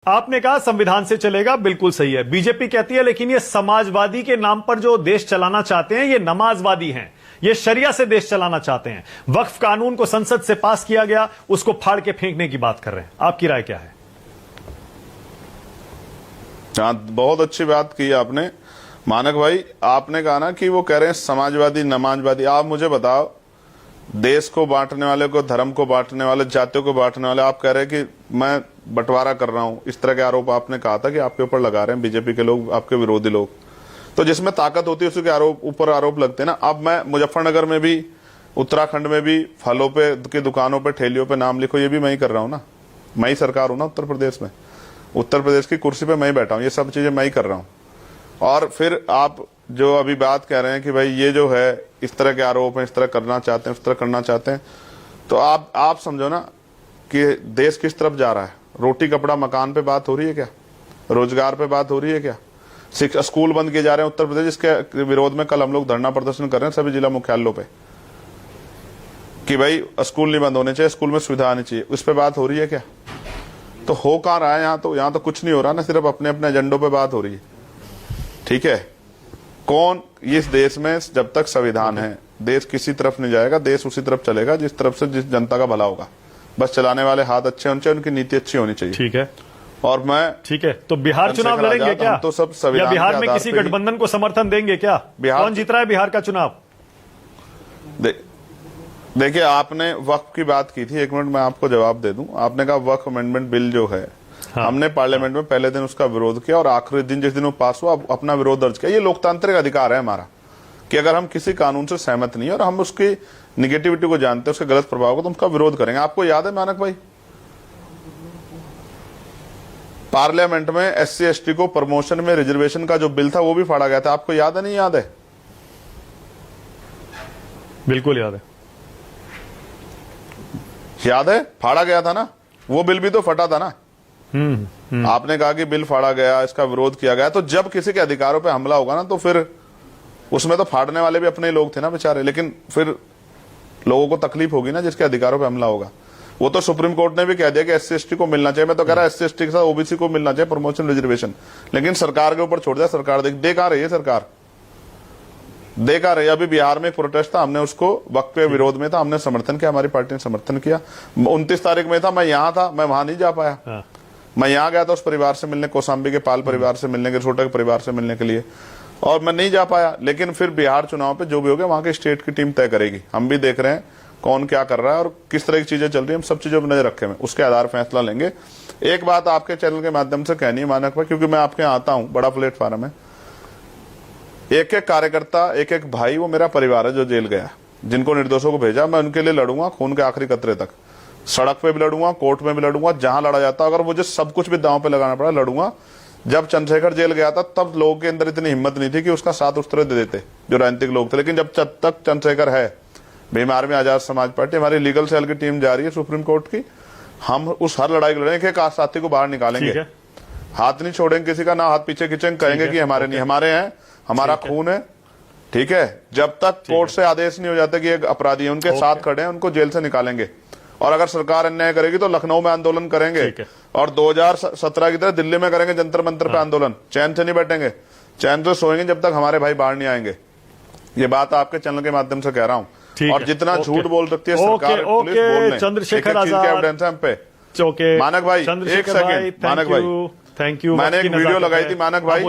आपने कहा संविधान से चलेगा, बिल्कुल सही है। बीजेपी कहती है लेकिन ये समाजवादी के नाम पर जो देश चलाना चाहते हैं ये नमाजवादी हैं, ये शरिया से देश चलाना चाहते हैं। वक्फ कानून को संसद से पास किया गया, उसको फाड़ के फेंकने की बात कर रहे हैं। आपकी राय क्या है? बहुत अच्छी बात की आपने मानक भाई। आपने कहा ना कि वो कह रहे हैं समाजवादी नमाजवादी। आप मुझे बताओ, देश को बांटने वाले को, धर्म को बांटने वाले, जातियों को बांटने वाले, आप कह रहे हैं कि मैं बंटवारा कर रहा हूं, इस तरह के आरोप आपने कहा था कि आपके ऊपर लगा रहे हैं बीजेपी के लोग, आपके विरोधी लोग। तो जिसमें ताकत होती है उसी के ऊपर आरोप लगते हैं ना। अब मैं मुजफ्फरनगर में भी, उत्तराखंड में भी फलों पे की दुकानों पे, ठेलियों पे नाम लिखो, ये भी मैं ही कर रहा हूँ ना। मैं ही सरकार हूं ना उत्तर प्रदेश में, उत्तर प्रदेश की कुर्सी पे मैं ही बैठा हूँ, ये सब चीजें मैं ही कर रहा हूँ। और फिर आप जो अभी बात कह रहे हैं कि भाई ये जो है इस तरह के आरोप हैं, इस तरह करना चाहते हैं, उस तरह करना चाहते हैं, तो आप समझो ना कि देश किस तरफ जा रहा है। रोटी कपड़ा मकान पे बात हो रही है क्या? रोजगार पे बात हो रही है क्या? स्कूल बंद किए जा रहे हैं उत्तर प्रदेश, जिसके विरोध में कल हम लोग धरना प्रदर्शन कर रहे हैं सभी जिला मुख्यालयों पे कि भाई स्कूल नहीं बंद होने चाहिए, स्कूल में सुविधा आनी चाहिए। उस पर बात हो रही है क्या? तो हो कहां रहा है यहाँ तो कुछ नहीं हो रहा ना, सिर्फ अपने अपने एजेंडों पे बात हो रही है। ठीक है, कौन इस देश में जब तक संविधान है, देश किसी तरफ नहीं जाएगा, देश उसी तरफ चलेगा जिस तरफ से जिस जनता का भला होगा। बस चलाने वाले हाथ अच्छे होने चाहिए, उनकी नीति अच्छी होनी चाहिए। ठीक है, और मैं ठीक है, तो बिहार चुनाव लड़ेंगे क्या? तो सब या बिहार में किसी गठबंधन को समर्थन देंगे क्या? कौन जीत रहा है बिहार का चुनाव? देखिए, आपने वक्फ की बात की थी, एक मिनट मैं आपको जवाब दे दूं। आपने कहा वक्फ अमेंडमेंट बिल जो है, हाँ, हमने पार्लियामेंट में पहले दिन उसका विरोध किया और आखिरी दिन जिस दिन वो पास हुआ अपना विरोध दर्ज किया। ये लोकतांत्रिक अधिकार है हमारा कि अगर हम किसी कानून से सहमत नहीं है और हम उसकी निगेटिविटी को जानते हैं, उसके गलत प्रभाव को, तो उसका विरोध करेंगे। आपको याद है मानक भाई, पार्लियामेंट में SC ST को प्रमोशन में रिजर्वेशन का जो बिल था वो भी फाड़ा गया था। आपको याद है नहीं याद है? बिल्कुल याद है। याद है, फाड़ा गया था ना वो बिल, भी तो फटा था ना। आपने कहा कि बिल फाड़ा गया, इसका विरोध किया गया। तो जब किसी के अधिकारों पे हमला होगा ना, तो फिर उसमें तो फाड़ने वाले भी अपने लोग थे ना बेचारे, लेकिन फिर लोगों को तकलीफ होगी ना जिसके अधिकारों पे हमला होगा। वो तो सुप्रीम कोर्ट ने भी कह दिया कि SC ST को मिलना चाहिए। मैं तो कह रहा SC ST के साथ OBC को मिलना चाहिए प्रमोशन रिजर्वेशन, लेकिन सरकार के ऊपर छोड़ दिया। सरकार दे कहां रही है? सरकार दे कहां रही है? अभी बिहार में एक प्रोटेस्ट था, हमने उसको वक्त पे विरोध में था, हमने समर्थन किया, हमारी पार्टी ने समर्थन किया। 29 तारीख में था, मैं यहां था, मैं वहां नहीं जा पाया। मैं यहाँ गया था उस परिवार से मिलने, कौशाम्बी के पाल परिवार से मिलने के, छोटे परिवार से मिलने के लिए, और मैं नहीं जा पाया। लेकिन फिर बिहार चुनाव पे जो भी हो गया, वहां की स्टेट की टीम तय करेगी। हम भी देख रहे हैं कौन क्या कर रहा है और किस तरह की चीजें चल रही है, हम सब चीजों पर नजर रखे हैं, उसके आधार फैसला लेंगे। एक बात आपके चैनल के माध्यम से कहनी है मानक भाई, क्योंकि मैं आपके यहाँ आता हूँ, बड़ा प्लेटफॉर्म है। एक एक कार्यकर्ता, एक एक भाई, वो मेरा परिवार है जो जेल गया, जिनको निर्दोषों को भेजा, मैं उनके लिए लड़ूंगा खून के आखिरी कतरे तक। सड़क पे भी लड़ूंगा, कोर्ट में भी लड़ूंगा, जहां लड़ा जाता, अगर मुझे सब कुछ भी दांव पे लगाना पड़ा लड़ूंगा। जब चंद्रशेखर जेल गया था तब लोगों के अंदर इतनी हिम्मत नहीं थी कि उसका साथ उस तरह दे देते जो राजनीतिक लोग थे। लेकिन जब तक चंद्रशेखर है, भीम आर्मी, आजाद समाज पार्टी, हमारी लीगल सेल की टीम जा रही है सुप्रीम कोर्ट की, हम उस हर लड़ाई लड़ेंगे, एक साथी को बाहर निकालेंगे, हाथ नहीं छोड़ेंगे किसी का, ना हाथ पीछे खींचेंगे, कहेंगे कि हमारे नहीं, हमारे हैं, हमारा खून है। ठीक है, जब तक कोर्ट से आदेश नहीं हो जाता कि एक अपराधी है, उनके साथ खड़े हैं, उनको जेल से निकालेंगे। और अगर सरकार अन्याय करेगी तो लखनऊ में आंदोलन करेंगे, और 2017 की तरह दिल्ली में करेंगे जंतर मंतर पे आंदोलन। चैन से नहीं बैठेंगे, चैन से सोएंगे जब तक हमारे भाई बाहर नहीं आएंगे। ये बात आपके चैनल के माध्यम से कह रहा हूँ। और जितना झूठ बोल सकती है सरकार, पुलिस बोल लें, चंद्रशेखर एविडेंस है हम पे। मानक भाई, एक सेकंड, मानक भाई, थैंक यू। मैंने एक वीडियो लगाई थी मानक भाई,